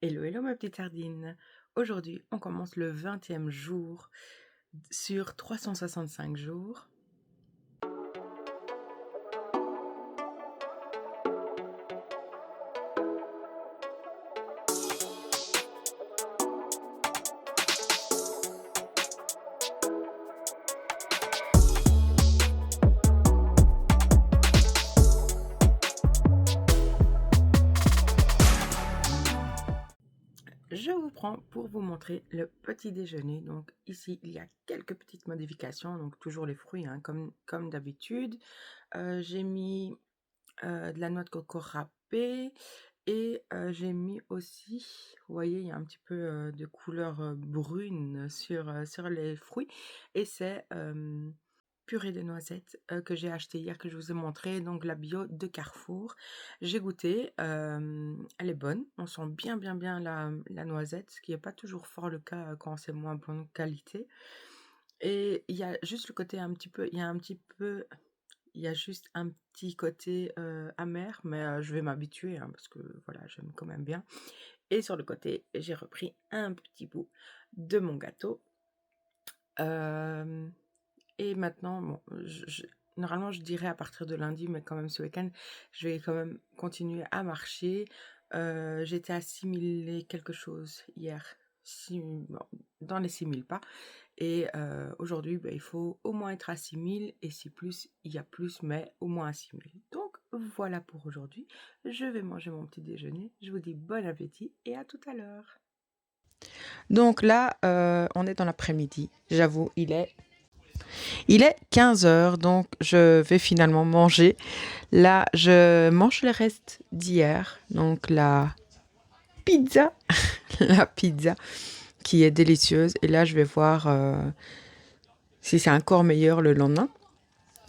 Hello, hello ma petite sardine. Aujourd'hui, on commence le 20e jour sur 365 jours. Je vous prends pour vous montrer le petit déjeuner. Donc ici, il y a quelques petites modifications. Donc toujours les fruits, hein, comme d'habitude. J'ai mis de la noix de coco râpée et j'ai mis aussi, vous voyez, il y a un petit peu de couleur brune sur les fruits. Et c'est purée de noisettes que j'ai acheté hier, que je vous ai montré, donc la bio de Carrefour. J'ai goûté, elle est bonne, on sent bien la noisette, ce qui n'est pas toujours fort le cas quand c'est moins bonne qualité. Et il y a juste le côté un petit peu, il y a juste un petit côté amer, mais je vais m'habituer hein, parce que voilà, j'aime quand même bien. Et sur le côté, j'ai repris un petit bout de mon gâteau. Et maintenant, bon, normalement, je dirais à partir de lundi, mais quand même ce week-end, je vais quand même continuer à marcher. J'étais à 6000 et quelque chose hier, bon, dans les 6000 pas. Et aujourd'hui, il faut au moins être à 6000. Et si plus, il y a plus, mais au moins à 6000. Donc voilà pour aujourd'hui. Je vais manger mon petit déjeuner. Je vous dis bon appétit et à tout à l'heure. Donc là, on est dans l'après-midi. J'avoue, il est 15h, donc je vais finalement manger. Là, je mange le reste d'hier, donc la pizza, la pizza qui est délicieuse. Et là, je vais voir si c'est encore meilleur le lendemain.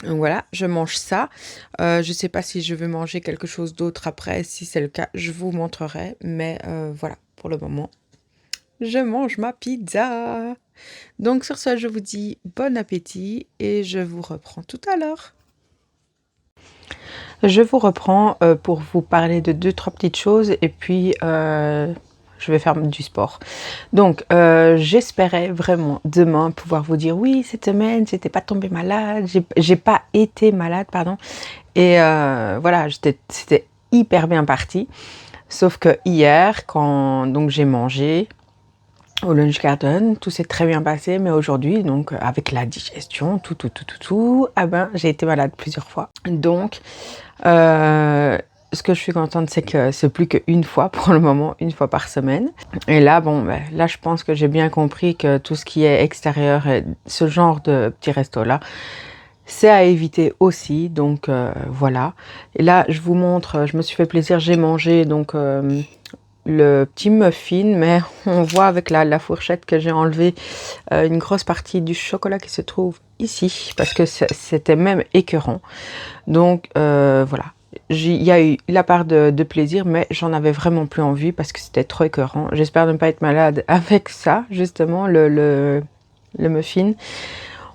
Donc voilà, je mange ça. Je ne sais pas si je vais manger quelque chose d'autre après. Si c'est le cas, je vous montrerai. Mais voilà, pour le moment, je mange ma pizza. Donc sur ce, je vous dis bon appétit et je vous reprends tout à l'heure. Je vous reprends pour vous parler de 2-3 petites choses et puis je vais faire du sport. Donc j'espérais vraiment demain pouvoir vous dire oui, cette semaine j'étais pas tombée malade, j'ai pas été malade, pardon. Et voilà, c'était hyper bien parti. Sauf que hier, quand donc j'ai mangé au Lunch Garden, tout s'est très bien passé, mais aujourd'hui, donc avec la digestion, tout, ah ben j'ai été malade plusieurs fois. Donc ce que je suis contente, c'est que c'est plus qu'une fois pour le moment, une fois par semaine. Et là, bon, ben, là, je pense que j'ai bien compris que tout ce qui est extérieur, ce genre de petits restos-là, c'est à éviter aussi. Donc voilà. Et là, je vous montre, je me suis fait plaisir, j'ai mangé donc le petit muffin, mais on voit avec la fourchette que j'ai enlevé une grosse partie du chocolat qui se trouve ici, parce que c'était même écœurant. Donc voilà, il y a eu la part de plaisir, mais j'en avais vraiment plus envie parce que c'était trop écœurant. J'espère ne pas être malade avec ça, justement, le muffin.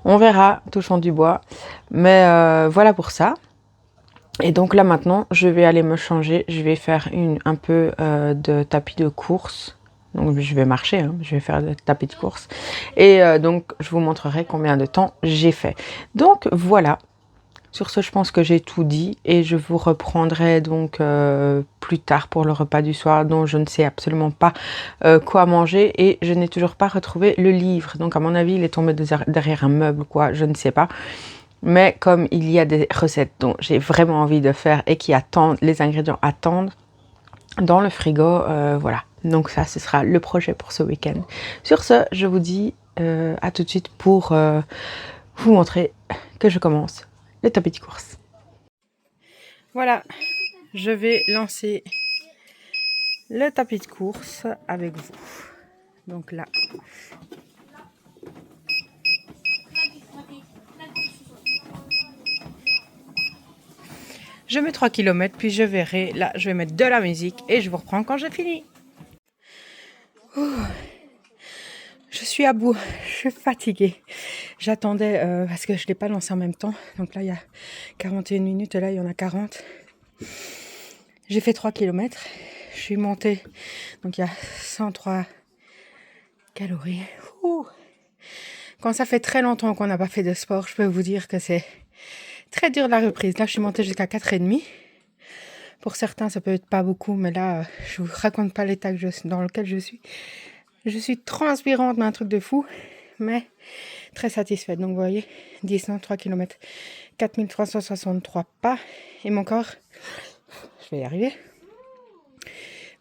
On verra, touchons du bois. Mais voilà pour ça. Et donc là maintenant, je vais aller me changer. Je vais faire un peu de tapis de course. Donc je vais marcher, hein, je vais faire le tapis de course. Et donc je vous montrerai combien de temps j'ai fait. Donc voilà. Sur ce, je pense que j'ai tout dit et je vous reprendrai donc plus tard pour le repas du soir dont je ne sais absolument pas quoi manger et je n'ai toujours pas retrouvé le livre. Donc à mon avis, il est tombé derrière un meuble, quoi, je ne sais pas. Mais comme il y a des recettes dont j'ai vraiment envie de faire et qui attendent, les ingrédients attendent dans le frigo, voilà. Donc ça, ce sera le projet pour ce week-end. Sur ce, je vous dis à tout de suite pour vous montrer que je commence le tapis de course. Voilà, je vais lancer le tapis de course avec vous. Donc là. Je mets 3 km, puis je verrai. Là, je vais mettre de la musique et je vous reprends quand j'ai fini. Je suis à bout, je suis fatiguée. J'attendais parce que je ne l'ai pas lancé en même temps. Donc là, il y a 41 minutes et là, il y en a 40. J'ai fait 3 km. je suis montée. Donc il y a 103 calories. Ouh. Quand ça fait très longtemps qu'on n'a pas fait de sport, je peux vous dire que c'est très dur la reprise. Là, je suis montée jusqu'à 4,5. Pour certains, ça peut être pas beaucoup, mais là, je vous raconte pas l'état dans lequel je suis. Je suis transpirante, mais un truc de fou, mais très satisfaite. Donc, vous voyez, 3 km, 4363 pas. Et mon corps, je vais y arriver.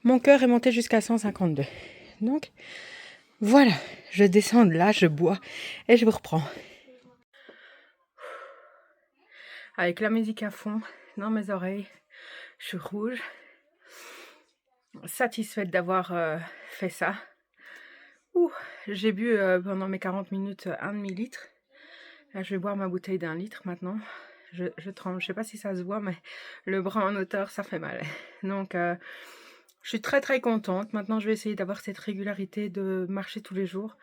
Mon cœur est monté jusqu'à 152. Donc, voilà, je descends de là, je bois et je vous reprends. Avec la musique à fond dans mes oreilles, je suis rouge. Satisfaite d'avoir fait ça. Ouh, j'ai bu pendant mes 40 minutes 1,5 litre. Là, je vais boire ma bouteille d'1 litre maintenant. Je tremble, je sais pas si ça se voit, mais le bras en hauteur, ça fait mal. Donc, je suis très très contente. Maintenant, je vais essayer d'avoir cette régularité de marcher tous les jours.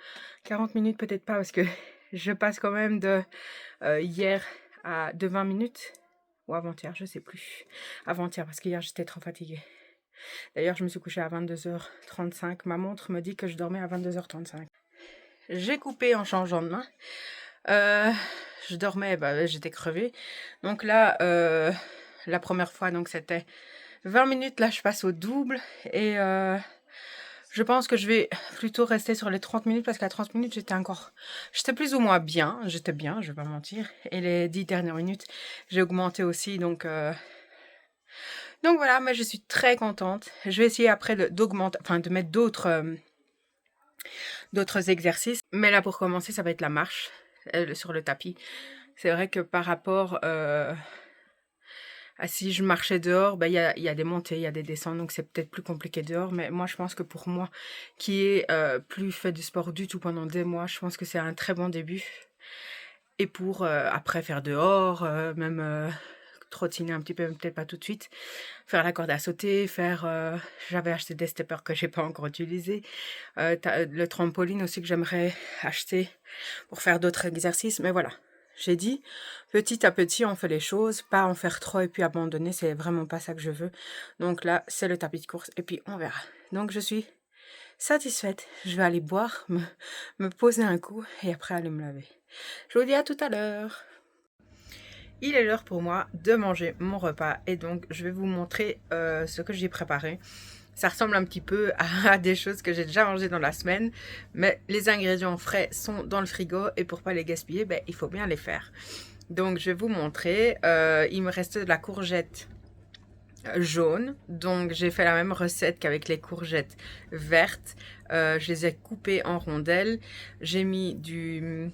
40 minutes, peut-être pas, parce que je passe quand même de hier de 20 minutes. Ou avant-hier, je sais plus. Avant-hier, parce qu'hier, j'étais trop fatiguée. D'ailleurs, je me suis couchée à 22h35. Ma montre me dit que je dormais à 22h35. J'ai coupé en changeant de main. Je dormais, j'étais crevée. Donc là, la première fois, donc c'était 20 minutes. Là, je passe au double. Et je pense que je vais plutôt rester sur les 30 minutes parce qu'à 30 minutes, j'étais plus ou moins bien. J'étais bien, je vais pas mentir. Et les 10 dernières minutes, j'ai augmenté aussi. Donc voilà, mais je suis très contente. Je vais essayer après de mettre d'autres exercices. Mais là, pour commencer, ça va être la marche sur le tapis. C'est vrai que par rapport à si je marchais dehors, il y a des montées, il y a des descentes, donc c'est peut-être plus compliqué dehors. Mais moi, je pense que pour moi, qui ai plus fait du sport du tout pendant des mois, je pense que c'est un très bon début. Et pour après faire dehors, même trottiner un petit peu, peut-être pas tout de suite, faire la corde à sauter, j'avais acheté des steppers que j'ai pas encore utilisés, le trampoline aussi que j'aimerais acheter pour faire d'autres exercices, mais voilà, j'ai dit petit à petit on fait les choses, pas en faire trop et puis abandonner, c'est vraiment pas ça que je veux. Donc là c'est le tapis de course et puis on verra. Donc je suis satisfaite, je vais aller boire, me poser un coup et après aller me laver. Je vous dis à tout à l'heure. Il est l'heure pour moi de manger mon repas et donc je vais vous montrer ce que j'ai préparé. Ça ressemble un petit peu à des choses que j'ai déjà mangées dans la semaine, mais les ingrédients frais sont dans le frigo et pour pas les gaspiller, il faut bien les faire. Donc je vais vous montrer, il me reste de la courgette jaune, donc j'ai fait la même recette qu'avec les courgettes vertes. Je les ai coupées en rondelles, j'ai mis du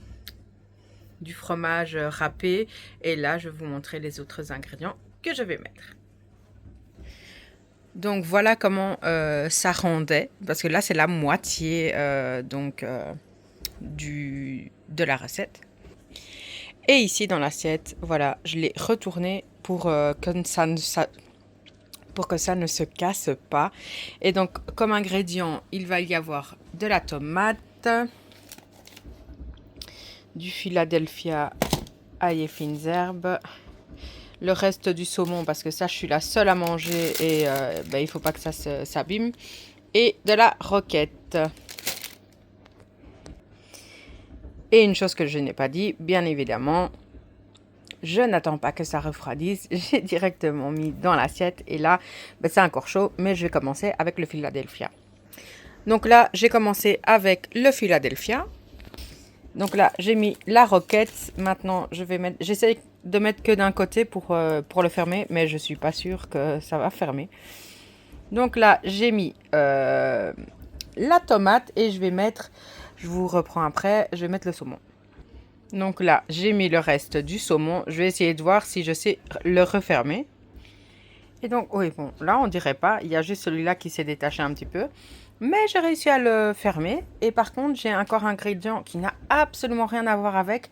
fromage râpé et là je vais vous montrer les autres ingrédients que je vais mettre. Donc voilà comment ça rendait, parce que là c'est la moitié de la recette. Et ici dans l'assiette, voilà, je l'ai retourné pour que ça ne se casse pas. Et donc comme ingrédient, il va y avoir de la tomate, du Philadelphia ail et fines herbes, le reste du saumon parce que ça je suis la seule à manger et il faut pas que ça s'abîme, et de la roquette. Et une chose que je n'ai pas dit, bien évidemment, je n'attends pas que ça refroidisse, j'ai directement mis dans l'assiette et là c'est encore chaud, mais je vais commencer avec le Philadelphia. Donc là j'ai commencé avec le Philadelphia. Donc là, j'ai mis la roquette. Maintenant, j'essaie de mettre que d'un côté pour le fermer, mais je suis pas sûre que ça va fermer. Donc là, j'ai mis la tomate et je vous reprends après, je vais mettre le saumon. Donc là, j'ai mis le reste du saumon. Je vais essayer de voir si je sais le refermer. Et donc, oui, bon, là, on dirait pas. Il y a juste celui-là qui s'est détaché un petit peu. Mais j'ai réussi à le fermer. Et par contre, j'ai encore un ingrédient qui n'a absolument rien à voir avec.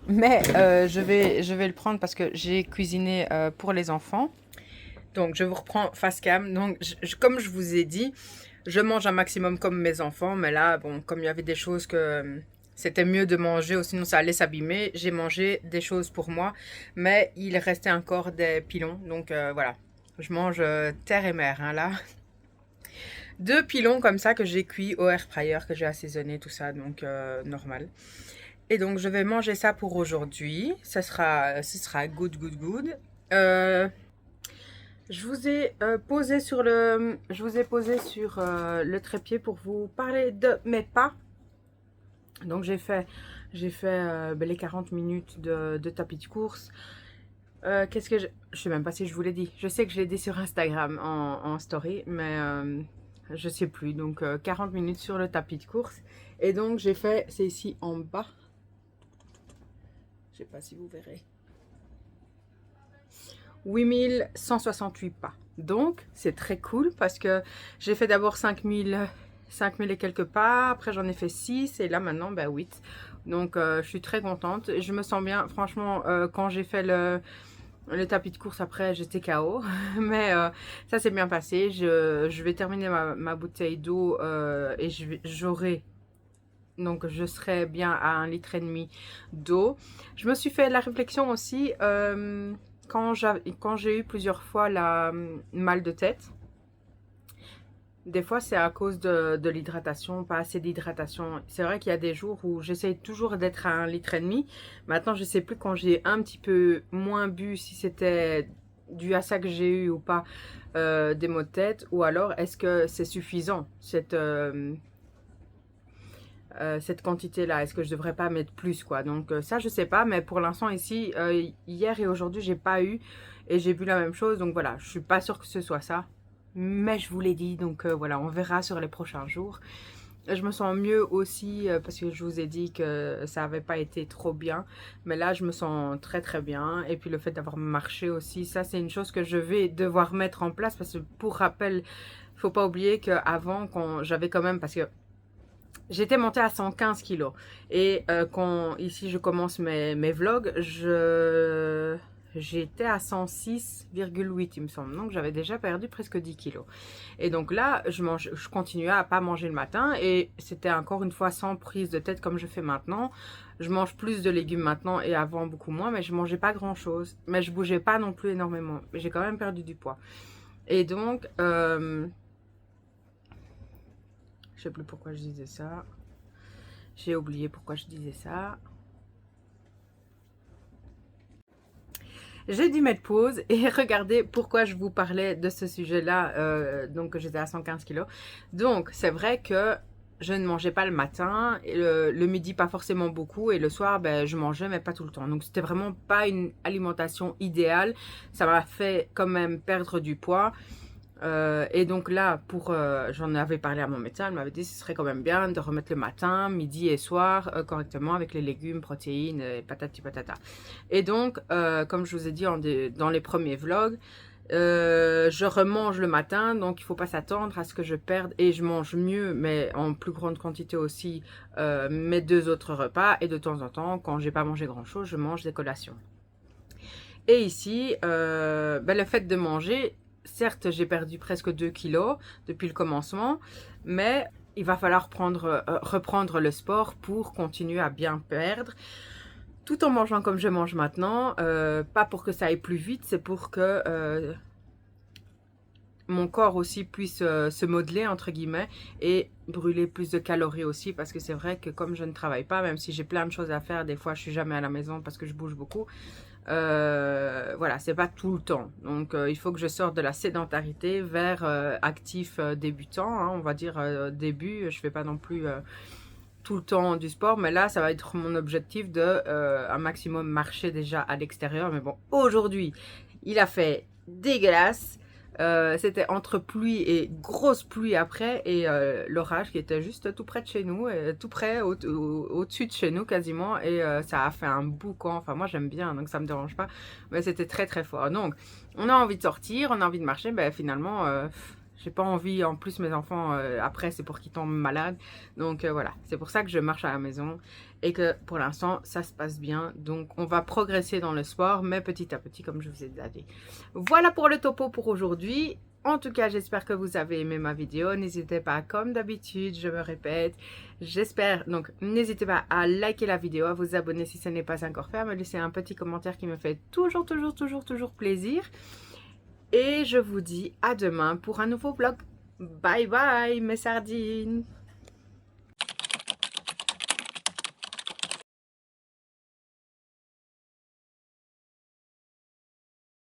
Mais je vais le prendre parce que j'ai cuisiné pour les enfants. Donc, je vous reprends face cam. Donc, comme je vous ai dit, je mange un maximum comme mes enfants. Mais là, bon, comme il y avait des choses que c'était mieux de manger, ou sinon ça allait s'abîmer, j'ai mangé des choses pour moi. Mais il restait encore des pilons. Donc, voilà. Je mange terre et mer, hein, là. 2 pilons comme ça que j'ai cuits au air fryer, que j'ai assaisonné, tout ça, donc normal. Et donc je vais manger ça pour aujourd'hui. Ce sera good, good, good. Je vous ai posé sur le trépied pour vous parler de mes pas. Donc j'ai fait les 40 minutes de tapis de course. Qu'est-ce que je sais même pas si je vous l'ai dit. Je sais que je l'ai dit sur Instagram en story, mais je sais plus. Donc 40 minutes sur le tapis de course. Et donc j'ai fait, c'est ici en bas. Je sais pas si vous verrez. 8168 pas. Donc c'est très cool parce que j'ai fait d'abord 5000 et quelques pas. Après j'en ai fait 6 et là maintenant 8. Donc je suis très contente. Je me sens bien. Franchement, quand j'ai fait le tapis de course après, j'étais KO. Mais ça s'est bien passé. Je vais terminer ma bouteille d'eau et j'aurai. Donc je serai bien à 1,5 litre d'eau. Je me suis fait la réflexion aussi quand j'ai eu plusieurs fois la mal de tête. Des fois c'est à cause de l'hydratation, pas assez d'hydratation. C'est vrai qu'il y a des jours où j'essaye toujours d'être à 1,5 litre. Maintenant je sais plus quand j'ai un petit peu moins bu si c'était dû à ça que j'ai eu ou pas des maux de tête, ou alors est-ce que c'est suffisant cette quantité-là, est-ce que je devrais pas mettre plus quoi? Donc ça je sais pas, mais pour l'instant ici, hier et aujourd'hui j'ai pas eu et j'ai bu la même chose, donc voilà, je suis pas sûre que ce soit ça, mais je vous l'ai dit, donc voilà, on verra sur les prochains jours. Je me sens mieux aussi parce que je vous ai dit que ça avait pas été trop bien, mais là je me sens très très bien. Et puis le fait d'avoir marché aussi, ça c'est une chose que je vais devoir mettre en place parce que pour rappel, faut pas oublier qu'avant quand j'avais quand même, parce que j'étais montée à 115 kilos. Et quand ici je commence mes vlogs, j'étais à 106,8 il me semble. Donc j'avais déjà perdu presque 10 kilos. Et donc là, je continuais à pas manger le matin. Et c'était encore une fois sans prise de tête comme je fais maintenant. Je mange plus de légumes maintenant et avant beaucoup moins. Mais je mangeais pas grand chose. Mais je bougeais pas non plus énormément. J'ai quand même perdu du poids. Et donc... je sais plus pourquoi je disais ça. J'ai oublié pourquoi je disais ça. J'ai dû mettre pause et regarder pourquoi je vous parlais de ce sujet-là. Donc j'étais à 115 kilos. Donc c'est vrai que je ne mangeais pas le matin, et le midi pas forcément beaucoup et le soir je mangeais mais pas tout le temps. Donc c'était vraiment pas une alimentation idéale. Ça m'a fait quand même perdre du poids. Et donc là, j'en avais parlé à mon médecin, elle m'avait dit que ce serait quand même bien de remettre le matin, midi et soir correctement avec les légumes, protéines, et patati patata. Et donc, comme je vous ai dit dans les premiers vlogs, je remange le matin, donc il ne faut pas s'attendre à ce que je perde, et je mange mieux, mais en plus grande quantité aussi, mes 2 autres repas. Et de temps en temps, quand j'ai pas mangé grand chose, je mange des collations. Et ici, le fait de manger, certes, j'ai perdu presque 2 kilos depuis le commencement, mais il va falloir reprendre le sport pour continuer à bien perdre, tout en mangeant comme je mange maintenant. Pas pour que ça aille plus vite, c'est pour que mon corps aussi puisse se modeler entre guillemets et brûler plus de calories aussi, parce que c'est vrai que comme je ne travaille pas, même si j'ai plein de choses à faire, des fois je suis jamais à la maison parce que je bouge beaucoup. Voilà, c'est pas tout le temps. Donc il faut que je sorte de la sédentarité vers actif débutant, hein, on va dire début. Je fais pas non plus tout le temps du sport, mais là ça va être mon objectif de un maximum marcher déjà à l'extérieur. Mais bon, aujourd'hui il a fait dégueulasse. C'était entre pluie et grosse pluie après, et l'orage qui était juste tout près de chez nous, tout près au-dessus de chez nous quasiment, et ça a fait un boucan. Enfin moi j'aime bien, donc ça me dérange pas, mais c'était très très fort. Donc on a envie de sortir, on a envie de marcher, finalement j'ai pas envie. En plus mes enfants après c'est pour qu'ils tombent malades, donc voilà, c'est pour ça que je marche à la maison et que pour l'instant ça se passe bien. Donc on va progresser dans le sport, mais petit à petit comme je vous ai dit. Voilà pour le topo pour aujourd'hui. En tout cas, j'espère que vous avez aimé ma vidéo. N'hésitez pas, comme d'habitude, je me répète, j'espère. Donc, n'hésitez pas à liker la vidéo, à vous abonner si ce n'est pas encore fait, à me laisser un petit commentaire qui me fait toujours plaisir. Et je vous dis à demain pour un nouveau vlog. Bye bye mes sardines.